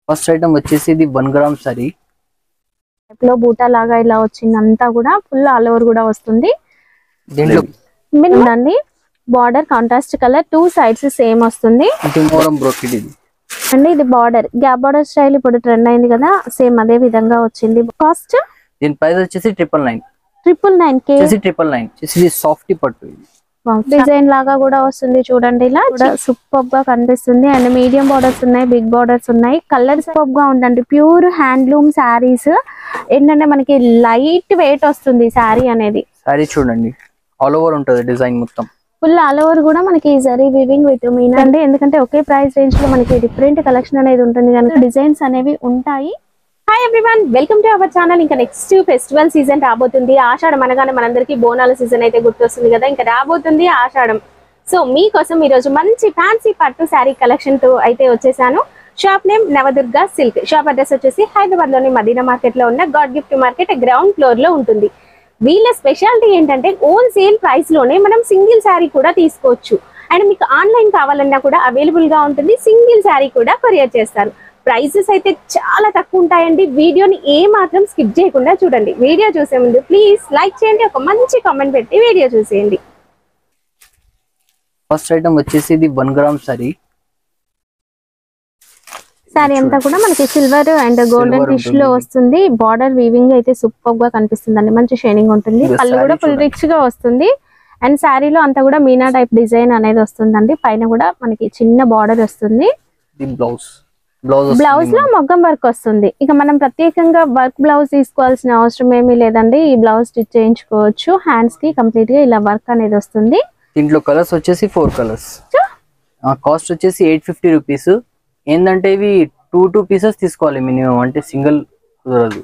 First item వచ్చేసి ఇది 1 gram sorry లో బూటా లాగా ఇలా వచ్చింది అంతా కూడా ఫుల్ ఆల్ ఓవర్ కూడా వస్తుంది. దీంట్లో ఉందండి border contrast colour 2 sides same వస్తుంది. టిమోరం బ్రోకెట్ ఇది అండి ఇది బార్డర్ గ్యాప్ బార్డర్ స్టైల్ ఇప్పుడు ట్రెండ్ అయింది కదా, సేమ్ అదే విధంగా వచ్చింది. కాస్ట్ దీని ప్రైస్ వచ్చేసి 999 999 వచ్చేసి 999 ఇది సాఫ్ట్ పట్టు ఇది డిజైన్ లాగా కూడా వస్తుంది చూడండి, ఇలా సూపర్ గా కనిపిస్తుంది. అండ్ మీడియం బార్డర్స్ ఉన్నాయి, బిగ్ బార్డర్స్ ఉన్నాయి. కలర్ సూపర్ గా ఉందండి. ప్యూర్ హ్యాండ్లూమ్ శారీస్ ఏంటంటే మనకి లైట్ వెయిట్ వస్తుంది శారీ అనేది. శారీ చూడండి ఆల్ ఓవర్ ఉంటుంది డిజైన్ మొత్తం ఫుల్ ఆల్ ఓవర్ కూడా మనకి జరీ వీవింగ్ విత్ మీనా అండి. ఎందుకంటే ఒకే ప్రైస్ రేంజ్ లో మనకి డిఫరెంట్ కలెక్షన్ అనేది ఉంటుంది కనుక డిజైన్స్ అనేవి ఉంటాయి. Hi everyone, welcome to our channel. ఇంకా నెక్స్ట్ ఫెస్టివల్ సీజన్ రాబోతుంది. ఆషాఢం అనగానే మనందరికీ బోనాల సీజన్ అయితే గుర్తొస్తుంది కదా, ఇంకా రాబోతుంది ఆషాఢం. సో మీకోసం ఈ రోజు మంచి ఫ్యాన్సీ పట్టు శారీ కలెక్షన్ తో అయితే వచ్చేసాను. Shop name Navadurga silk. Shop address వచ్చేసి హైదరాబాద్ లోని మదీనా మార్కెట్ లో ఉన్న God gift market ground floor లో ఉంటుంది. వీళ్ళ స్పెషాలిటీ ఏంటంటే హోల్సేల్ ప్రైస్ లోనే మనం సింగిల్ శారీ కూడా తీసుకోవచ్చు. అండ్ మీకు ఆన్లైన్ కావాలన్నా కూడా అవైలబుల్ గా ఉంటుంది. సింగిల్ శారీ కూడా కొరియర్ చేస్తారు. ప్రైసెస్ అయితే చాలా తక్కువ ఉంటాయండి. వీడియోని ఏ మాత్రం స్కిప్ చేయకుండా చూడండి. వీడియో చూసే ముందు ప్లీజ్ లైక్ చేయండి, ఒక మంచి కామెంట్ పెట్టి వీడియో చూసేయండి. ఫస్ట్ ఐటమ్ వచ్చేసి ఇది 1 గ్రామ్ సారీ అంతా కూడా మనకి సిల్వర్ అండ్ గోల్డెన్ ఫిష్ లో వస్తుంది. బార్డర్ వీవింగ్ అయితే సూపర్ గా కనిపిస్తుంది అండి, మంచి షైనింగ్ ఉంటుంది. పళ్ళు కూడా ఫుల్ రిచ్ గా వస్తుంది. అండ్ శారీలో అంతా కూడా మీనా టైప్ డిజైన్ అనేది వస్తుందండి. పైన కూడా మనకి చిన్న బార్డర్ వస్తుంది. బ్లౌజ్ లో మొగ్గం వర్క్ వస్తుంది. ఇక మనం ప్రత్యేకంగా వర్క్ బ్లౌజ్ తీసుకోవాల్సిన అవసరం ఏమీ లేదండి. ఈ బ్లౌజ్ స్టిచ్ చేయించుకోవచ్చు. హ్యాండ్స్ కి కంప్లీట్ గా ఇలా వర్క్ అనేది వస్తుంది. దీంట్లో కలర్స్ వచ్చేసి 4 కలర్స్. కాస్ట్ వచ్చేసి 850 రూపీస్. ఏంటంటే ఇవి 2 పీసెస్ తీసుకోవాలి మినిమం, అంటే సింగిల్ కుదరదు.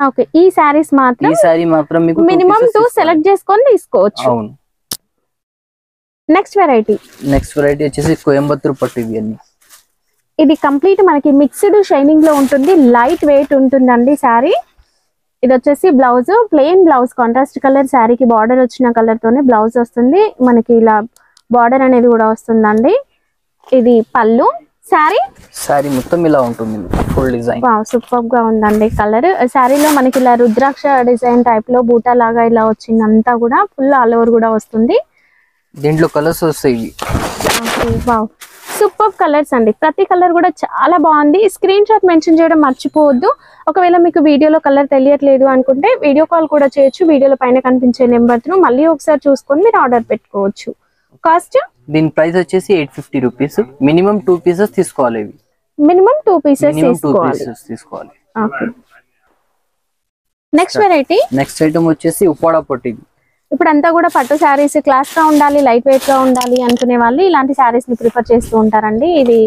ఓకే, ఈ సారీస్ మాత్రం ఈ సారీ మాత్రం మీకు మినిమం 2 సెలెక్ట్ చేసుకొని తీసుకోవచ్చు. అవును. నెక్స్ట్ వెరైటీ వచ్చేసి కోయంబత్తూర్ పట్టు. ఇవి అన్ని ఇది కంప్లీట్ మనకి మిక్స్డ్ షైనింగ్ లో ఉంటుంది. లైట్ వెయిట్ ఉంటుందండి శారీ. ఇది వచ్చేసి blouse, plain blouse, contrast colour శారీకి బార్డర్ వచ్చిన కలర్ తోనే బ్లౌజ్ వస్తుంది. మనకి ఇలా బార్డర్ అనేది కూడా వస్తుందండి. ఇది పళ్ళు. శారీ మొత్తం ఇలా ఉంటుంది, ఫుల్ డిజైన్. సూపర్ గా ఉందండి కలర్. శారీలో మనకి ఇలా రుద్రాక్ష డిజైన్ టైప్ లో బూటా లాగా ఇలా వచ్చింది అంతా కూడా ఫుల్ ఆల్ ఓవర్ కూడా వస్తుంది. దీంట్లో కలర్స్ వస్తాయి. సూపర్ కలర్స్ అండి. ప్రతి కలర్ కూడా చాలా బాగుంది. స్క్రీన్ షాట్ మెన్షన్ చేయడం మర్చిపోవద్దు. ఒకవేళ మీకు వీడియోలో కలర్ తెలియట్లేదు అనుకుంటే వీడియో కాల్ కూడా చేయొచ్చు. వీడియోలో పైన కనిపించే నెంబర్ ను మళ్ళీ ఒకసారి చూసుకొని మీరు ఆర్డర్ పెట్టుకోవచ్చు. కాస్ట్ దీని ప్రైస్ వచ్చేసి 850 రూపీస్. మినిమం 2 పీసెస్ తీసుకోవాలి. మినిమం 2 పీసెస్ తీసుకోవాలి. నెక్స్ట్ ఐటమ్ వచ్చేసి ఉప్పాడ పట్టు. ఇప్పుడు అంతా కూడా పట్టు శారీస్ క్లాస్ గా ఉండాలి, లైట్ వెయిట్ గా ఉండాలి అనుకునే వాళ్ళు ఇలాంటి శారీస్ ని ప్రిఫర్ చేస్తూ ఉంటారండి. ఇది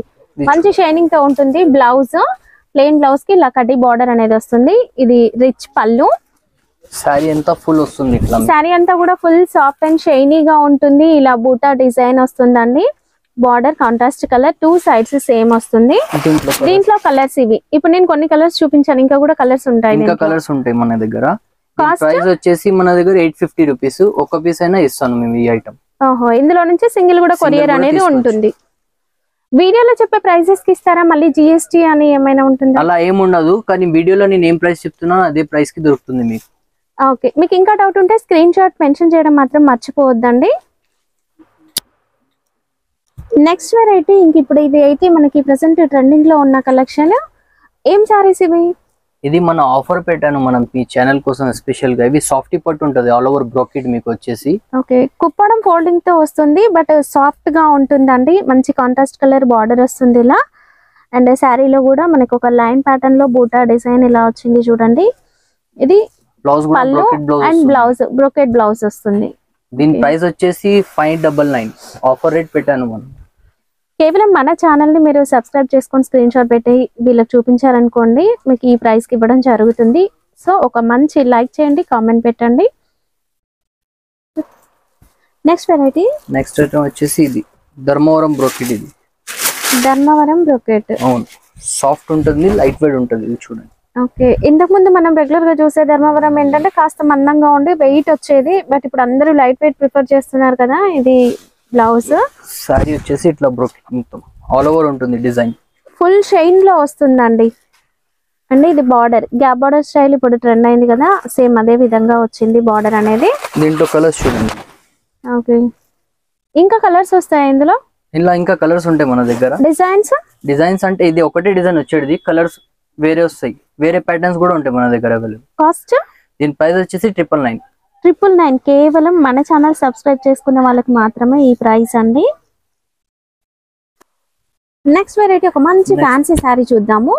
మంచి షైనింగ్ తో ఉంటుంది. బ్లౌజ్ ప్లెయిన్ బ్లౌజ్ కి ఇలా కడ్డీ బార్డర్ అనేది వస్తుంది. ఇది రిచ్ పళ్ళు. శారీ అంతా ఫుల్ వస్తుంది. శారీ అంతా కూడా ఫుల్ సాఫ్ట్ అండ్ షైనీగా ఉంటుంది. ఇలా బూటా డిజైన్ వస్తుందండి. Border contrast colour 2 sides same వస్తుంది. దీంట్లో కలర్స్ ఇవి. ఇప్పుడు నేను కొన్ని కలర్స్ చూపించాను, ఇంకా కూడా కలర్స్ ఉంటాయి మన దగ్గర. ప్రైస్ వచ్చేసి మన దగ్గర 850 రూపీస్. ఒక పీస్ అయినా ఇస్తాను మేము ఈ ఐటమ్. ఓహో, ఇందులో నుంచి సింగిల్ కూడా కొరియర్ అనేది ఉంటుంది. వీడియోలో చెప్పే ప్రైసెస్ కి ఇస్తారా, మళ్ళీ GST అని ఏమైనా ఉంటుంది? అలా ఏముండదు, కానీ వీడియోలో నేను ఏం ప్రైస్ చెప్తున్నా అదే ప్రైస్ కి దొరుకుతుంది మీకు. ఓకే, మీకు ఇంకా డౌట్ ఉంటే స్క్రీన్ షాట్ మెన్షన్ చేయడం మాత్రం మర్చిపోవద్దండి. నెక్స్ట్ వెరైటీ ఇంక ఇప్పుడు ఇది అయితే మనకి ప్రెసెంట్ ట్రెండింగ్ లో ఉన్న కలెక్షన్. ఏం సారీస్ ఇవి? ఇది మన ఆఫర్ పెట్టాను మనం మీ ఛానల్ కోసం స్పెషల్ గా. ఇవి సాఫ్ట్ పట్టు ఉంటది, ఆల్ ఓవర్ బ్రోకెట్ మీకు వచ్చేసి. ఓకే, కుప్పడం ఫోల్డింగ్ తో వస్తుంది, బట్ సాఫ్ట్ గా ఉంటుందండి. మంచి కాంట్రాస్ట్ కలర్ బార్డర్ వస్తుంది ఇలా. అండ్ శారీలో కూడా మనకి ఒక లైన్ ప్యాటర్న్ లో బూటా డిజైన్ ఇలా వచ్చింది చూడండి. ఇది పళ్ళు అండ్ బ్లౌజ్ బ్రోకెట్ బ్లౌజ్ వస్తుంది. దీని ప్రైస్ వచ్చేసి 599. ఆఫర్ రేట్ పెట్టాను మనం. కేవలం మన ఛానల్ ని మీరు సబ్స్క్రైబ్ చేసుకొని స్క్రీన్ షాట్ పెట్టి వీళ్ళకి చూపించారనుకోండి, మీకు ఈ ప్రైస్ కి ఇవ్వడం జరుగుతుంది. సో ఒక మంచి లైక్ చేయండి, కామెంట్ పెట్టండి. నెక్స్ట్ వెరైటీ వచ్చేసి ఇది ధర్మవరం బ్రోకెట్. ఇది ధర్మవరం బ్రోకెట్. అవును, సాఫ్ట్ ఉంటుంది, లైట్ వెయిట్ ఉంటుంది. ఇది చూడండి. ఓకే, ఇంతకు ముందు మనం రెగ్యులర్ గా చూసే ధర్మవరం ఏంటంటే కాస్త మందంగా ఉండి వెయిట్ వచ్చేది, బట్ ఇప్పుడు అందరూ లైట్ వెయిట్ ప్రిఫర్ చేస్తున్నారు కదా. ఇది బ్లౌజ్. సారీ వచ్చేసి ఇట్లా బ్రోకెట్ మొత్తం ఆల్ ఓవర్ ఉంటుంది డిజైన్. ఫుల్ షైన్ లో వస్తుందండి. అండ్ ఇది బార్డర్, గ్యాప్ బార్డర్ స్టైల్ ఇప్పుడు ట్రెండ్ అయింది కదా, సేమ్ అదే విధంగా వచ్చింది బార్డర్ అనేది. దీంట్లో కలర్స్ చూడండి. ఓకే, ఇంకా కలర్స్ వస్తాయి ఇందులో? ఇలా ఇంకా కలర్స్ ఉంటాయి మన దగ్గర. డిజైన్స్ అంటే ఇది ఒకటే డిజైన్ వచ్చేది, కలర్స్ వేరే వస్తాయి, వేరే ప్యాటర్న్స్ కూడా ఉంటాయి మన దగ్గర అవైలబుల్. కాస్ట్? దీని ప్రైస్ వచ్చేసి 999. 999 కేవలం మన ఛానల్ సబ్స్క్రైబ్ చేసుకున్న వాళ్ళకి మాత్రమే ఈ ప్రైస్ అండి. నెక్స్ట్ వెరైటీ ఒక మంచి ఫ్యాన్సీ శారీ చూద్దాము.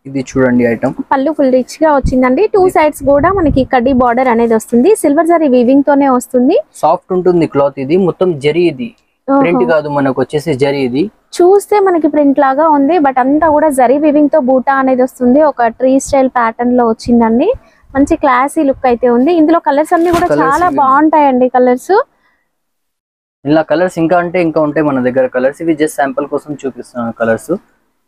ఇది చూడండి ఐటమ్. పళ్ళు ఫుల్ రిచ్ గా వచ్చిందండి. 2 సైడ్స్ కూడా మనకి కడ్డీ బార్డర్ అనేది వస్తుంది. సిల్వర్ జరీ వీవింగ్ తోనే వస్తుంది. సాఫ్ట్ ఉంటుంది క్లాత్. ఇది మొత్తం జరీ, ఇది ప్రింట్ కాదు, మనకు వచ్చేసి జరీ. ఇది చూస్తే మనకి ప్రింట్ లాగా ఉంది, బట్ అంతా కూడా జరీ వీవింగ్ తో బూటా అనేది వస్తుంది. ఒక ట్రీ స్టైల్ ప్యాటర్న్ లో వచ్చిందండి. మంచి క్లాసీ లుక్ అయితే ఉంది. ఇందులో కలర్స్ అన్ని కూడా చాలా బాగుంటాయండి. కలర్స్ ఇలా కలర్స్ ఇంకా ఉంటాయి మన దగ్గర కలర్స్. ఇవి జస్ట్ శాంపుల్ కోసం చూపిస్తున్నాను కలర్స్.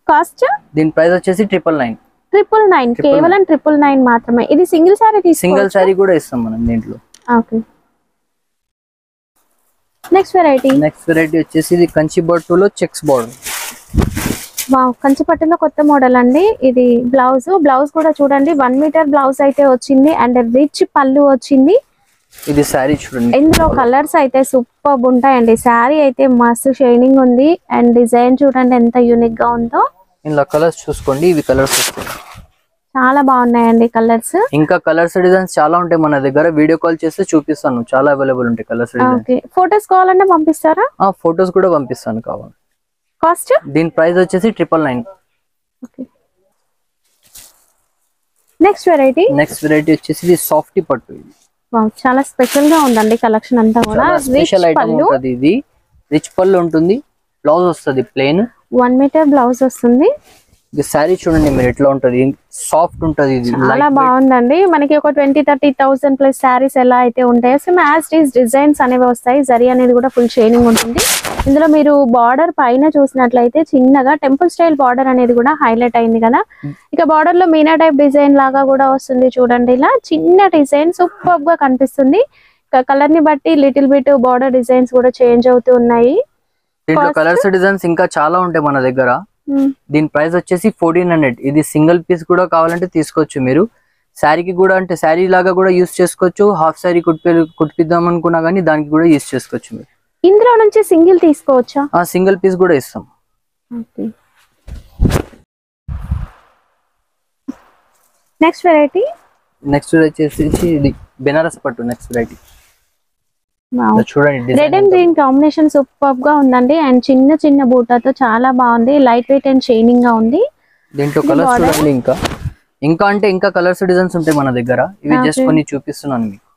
కాస్ట్? దీని ప్రైస్ వచ్చేసి 999. 999 కేవలం 999 మాత్రమే. ఇది సింగిల్ సారీ తీసుకోవచ్చు, సింగిల్ సారీ కూడా ఇస్తాం మనం దీంట్లో. ఓకే. నెక్స్ట్ వెరైటీ వచ్చేసి ఇది కంచి బట్టులో చెక్స్ బార్డర్. వావ్, కంచి పట్టులో కొత్త మోడల్ అండి. ఇది బ్లౌజ్ కూడా చూడండి, 1 మీటర్ బ్లౌజ్ అయితే వచ్చింది అండ్ రిచ్ పళ్ళు వచ్చింది. ఇది శారీ చూడండి. ఇందులో కలర్స్ అయితే సూపర్ ఉంటాయండి. శారీ అయితే మస్తు షైనింగ్ ఉంది అండ్ డిజైన్ చూడండి ఎంత యూనిక్ గా ఉందో. ఇలా కలర్స్ చూసుకోండి, ఇవి కలర్స్ వస్తాయి, చాలా బాగున్నాయండి కలర్స్. ఇంకా కలర్స్ డిజైన్స్ చాలా ఉంటాయి మన దగ్గర. వీడియో కాల్ చేస్తే చూపిస్తాను, చాలా అవైలబుల్ ఉంటాయి కలర్స్ డిజైన్స్. ఫోటోస్ కావాలంటే పంపిస్తారా? ఫోటోస్ కూడా పంపిస్తాను కావాలి. కాస్ట్? దీని ప్రైస్ వచ్చేసి 999. నెక్స్ట్ వెరైటీ వచ్చేసి ఇది సాఫ్టీ పట్టు. ఇది చాలా స్పెషల్ గా ఉందండి కలెక్షన్ అంతా కూడా. స్పెషల్ ఐటమ్ ఉంటుంది. ఇది రిచ్ పళ్ళు ఉంటుంది, బ్లౌజ్ వస్తుంది ప్లెయిన్, 1 మీటర్ బ్లౌజ్ వస్తుంది. ఇది శారీ చూడండి మీరు ఎట్లా ఉంటది, సాఫ్ట్ ఉంటది. ఇది చాలా బాగుందండి. మనకి ఒక 20-30,000 ప్లస్ శారీస్ ఎలా అయితే ఉంటాయో same as it is designs అనేవి వస్తాయి. జరీ అనేది కూడా ఫుల్ షైనింగ్ ఉంటుంది. ఇందులో మీరు బార్డర్ పైన చూసినట్లయితే చిన్నగా టెంపుల్ స్టైల్ బార్డర్ అనేది కూడా హైలైట్ అయింది కదా. ఇక బార్డర్ లో మీనా టైప్ డిజైన్ లాగా కూడా వస్తుంది చూడండి. ఇలా చిన్న డిజైన్ సూపర్ గా కనిపిస్తుంది. కలర్ ని బట్టి లిటిల్ బిట్ బార్డర్ డిజైన్స్ కూడా చేంజ్ అవుతూ ఉన్నాయి. కలర్స్ డిజైన్స్ ఇంకా చాలా ఉంటాయి మన దగ్గర. దీని ప్రైస్ వచ్చేసి 1400. ఇది సింగిల్ పీస్ కూడా కావాలంటే తీసుకోవచ్చు మీరు. శారీకి కూడా అంటే శారీ లాగా కూడా యూస్ చేసుకోవచ్చు. హాఫ్ శారీ కుట్టిద్దాం అనుకున్నా గానీ దానికి కూడా యూస్ చేసుకోవచ్చు మీరు. ఇందులో నుంచి సింగిల్ తీసుకోవచ్చా? సింగిల్ పీస్ కూడా ఇస్తాం. నెక్స్ట్ వెరైటీ వచ్చేసి ఇది బెనారస్ పట్టు. నెక్స్ట్ వెరైటీ చూడండి, red and green combination super గా ఉందండి. అండ్ చిన్న చిన్న బూటాతో చాలా బాగుంది. లైట్ వెయిట్ అండ్ షైనింగ్ గా ఉంది. దీంట్లో కలర్స్ చూడండి. ఇంకా కలర్స్ డిజైన్స్ ఉంటాయి మన దగ్గర. ఇవి జస్ట్ కొన్ని చూపిస్తున్నాను మీకు.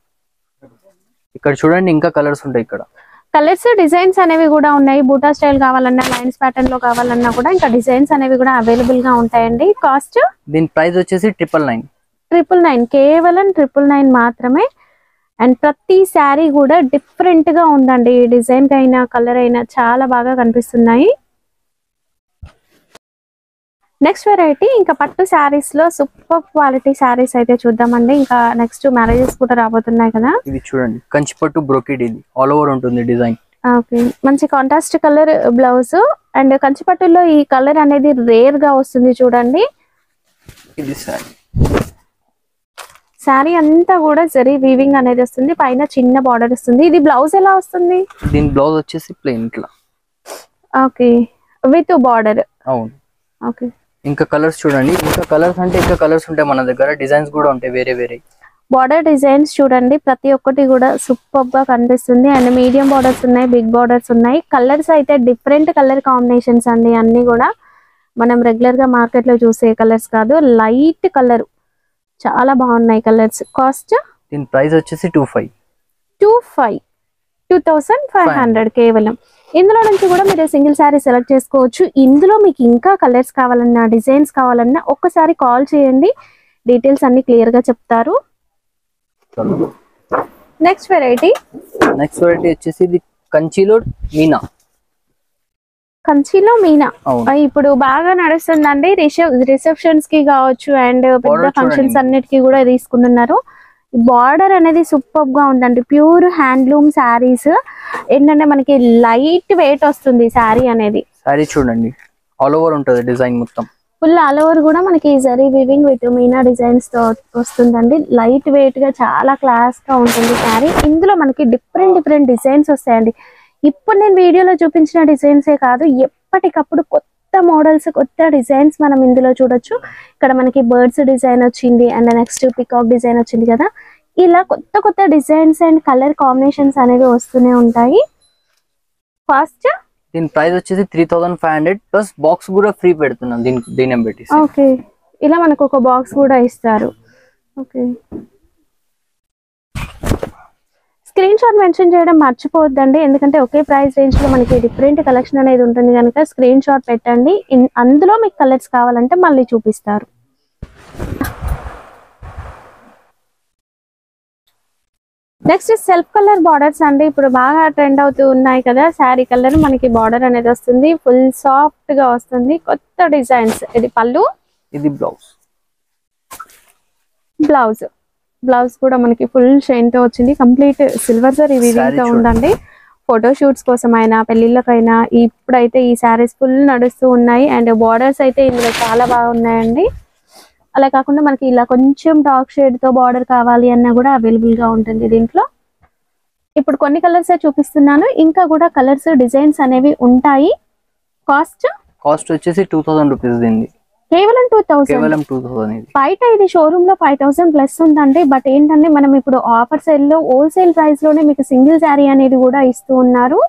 ఇక్కడ చూడండి, ఇంకా కలర్స్ ఉంటాయి. ఇక్కడ కలర్స్ డిజైన్స్ అనేవి కూడా ఉన్నాయి. బూటా స్టైల్ కావాలన్నా, లైన్స్ ప్యాటర్న్ లో కావాలన్నా కూడా ఇంకా డిజైన్స్ అనేవి కూడా అవైలబుల్ గా ఉంటాయండి. కాస్ట్? దీని ప్రైస్ వచ్చేసి 999. 999 కేవలం 999 మాత్రమే. అండ్ ప్రతి శారీ కూడా డిఫరెంట్ గా ఉందండి. డిజైన్ అయినా కలర్ అయినా చాలా బాగా కనిపిస్తున్నాయి. నెక్స్ట్ వెరైటీ ఇంకా పట్టు శారీస్ లో సూపర్ క్వాలిటీ శారీస్ అయితే చూద్దామండి. ఇంకా నెక్స్ట్ మ్యారేజెస్ కూడా రాబోతున్నాయి కదా. ఇది చూడండి, కంచి పట్టు బ్రోకెడ్. ఇది ఆల్ ఓవర్ ఉంటుంది డిజైన్. ఓకే, మంచి contrast colour blouse. And Kanchi పట్టులో ఈ కలర్ అనేది రేర్ గా వస్తుంది చూడండి. ఇది శారీ అంతా కూడా జరీ వీవింగ్ అనేది వస్తుంది. పైన చిన్న బార్డర్ వస్తుంది. ఇది బ్లౌజ్ ఎలా వస్తుంది? దీని బ్లౌజ్ వచ్చేసి ప్లెయిన్ ఇట్లా. Okay, with border. అవును. ఓకే, ఇంకా కలర్స్ చూడండి. ఇంకా కలర్స్ ఉంటాయి మన దగ్గర. డిజైన్స్ కూడా ఉంటాయి వేరే. బార్డర్ డిజైన్స్ చూడండి, ప్రతి ఒక్కటి కూడా సూపర్ గా కనిపిస్తుంది. అండ్ మీడియం బార్డర్స్ ఉన్నాయి, బిగ్ బార్డర్స్ ఉన్నాయి. కలర్స్ అయితే డిఫరెంట్ కలర్ కాంబినేషన్స్ అండి. అన్ని కూడా మనం రెగ్యులర్ గా మార్కెట్ లో చూసే కలర్స్ కాదు, లైట్ కలర్. చాలా బాగున్నాయి కలర్స్. కాస్ట్? దీని ప్రైస్ వచ్చేసి 2500 కేవలం. ఇందులో నుంచి కూడా మీరు సింగిల్ శారీ సెలెక్ట్ చేసుకోవచ్చు. ఇందులో మీకు ఇంకా కలర్స్ కావాలన్నా, డిజైన్స్ కావాలన్నా ఒక్కసారి కాల్ చేయండి, డీటెయిల్స్ అన్ని క్లియర్ గా చెప్తారు. నెక్స్ట్ వెరైటీ వచ్చేసి ఇది కంచిలో మీనా. ఇప్పుడు బాగా నడుస్తుందండి. రిసెప్షన్స్ కి కావచ్చు అండ్ పెద్ద ఫంక్షన్స్ అన్నిటికీ కూడా తీసుకుంటున్నారు. బార్డర్ అనేది సూపర్ గా ఉందండి. Pure handloom saris. ఏంటంటే మనకి లైట్ వెయిట్ వస్తుంది శారీ అనేది. శారీ చూడండి, ఆల్ ఓవర్ ఉంటుంది డిజైన్ మొత్తం. ఫుల్ ఆల్ ఓవర్ కూడా మనకి zari weaving with Meena designs తో వస్తుందండి. లైట్ వెయిట్ గా చాలా క్లాస్ గా ఉంటుంది శారీ. ఇందులో మనకి డిఫరెంట్ డిజైన్స్ వస్తాయండి. ఇప్పుడు నేను వీడియోలో చూపించిన డిజైన్సే కాదు, ఎప్పటికప్పుడు కొత్త మోడల్స్, కొత్త డిజైన్స్ మనం ఇందులో చూడొచ్చు. ఇక్కడ మనకి బర్డ్స్ డిజైన్ వచ్చింది అండ్ నెక్స్ట్ పికాక్ డిజైన్ వచ్చింది కదా. ఇలా కొత్త డిజైన్స్ అండ్ కలర్ కాంబినేషన్స్ అనేవి వస్తూనే ఉంటాయి. ఫస్ట్ దీని ప్రైస్ వచ్చేసి 3500 ప్లస్ బాక్స్ కూడా ఫ్రీ పెడుతున్నాం దీని పెట్టి. ఓకే, ఇలా మనకు ఒక బాక్స్ కూడా ఇస్తారు. ఓకే, స్క్రీన్ షాట్ మెన్షన్ చేయడం మర్చిపోవద్దండి, ఎందుకంటే ఒకే ప్రైస్ రేంజ్ లో మనకి డిఫరెంట్ కలెక్షన్ అనేది ఉంటుంది కనుక స్క్రీన్ షాట్ పెట్టండి. అందులో మీకు కలర్స్ కావాలంటే మళ్ళీ చూపిస్తారు. నెక్స్ట్ సెల్ఫ్ కలర్ బార్డర్స్ అండి. ఇప్పుడు బాగా ట్రెండ్ అవుతూ ఉన్నాయి కదా. శారీ కలర్ మనకి బార్డర్ అనేది వస్తుంది, ఫుల్ సాఫ్ట్ గా వస్తుంది, కొత్త డిజైన్స్. ఇది పళ్ళు, ఇది బ్లౌజ్ కూడా మనకి ఫుల్ షైన్ తో వచ్చింది. కంప్లీట్ సిల్వర్ జరీ వీవింగ్ తో ఉందండి. ఫోటో షూట్స్ కోసం అయినా పెళ్లిళ్ళకైనా ఇప్పుడైతే ఈ శారీస్ ఫుల్ నడుస్తూ ఉన్నాయి. అండ్ బార్డర్స్ అయితే ఇందులో చాలా బాగున్నాయండి. అలా కాకుండా మనకి ఇలా కొంచెం డార్క్ షేడ్ తో బార్డర్ కావాలి అన్నా కూడా అవైలబుల్ గా ఉంటుంది దీంట్లో. ఇప్పుడు కొన్ని కలర్స్ చూపిస్తున్నాను, ఇంకా కూడా కలర్స్ డిజైన్స్ అనేవి ఉంటాయి. కాస్ట్ వచ్చేసి 2000 రూపీస్ దీన్ని. కేవలం 2000. బయట ఇది షోరూమ్ లో 5000 ప్లస్ ఉందండి. బట్ ఏంటంటే మనం ఇప్పుడు ఆఫర్ సేల్ లో హోల్సేల్ ప్రైస్ లోనే మీకు సింగిల్ శారీ అనేది కూడా ఇస్తూ ఉన్నారు.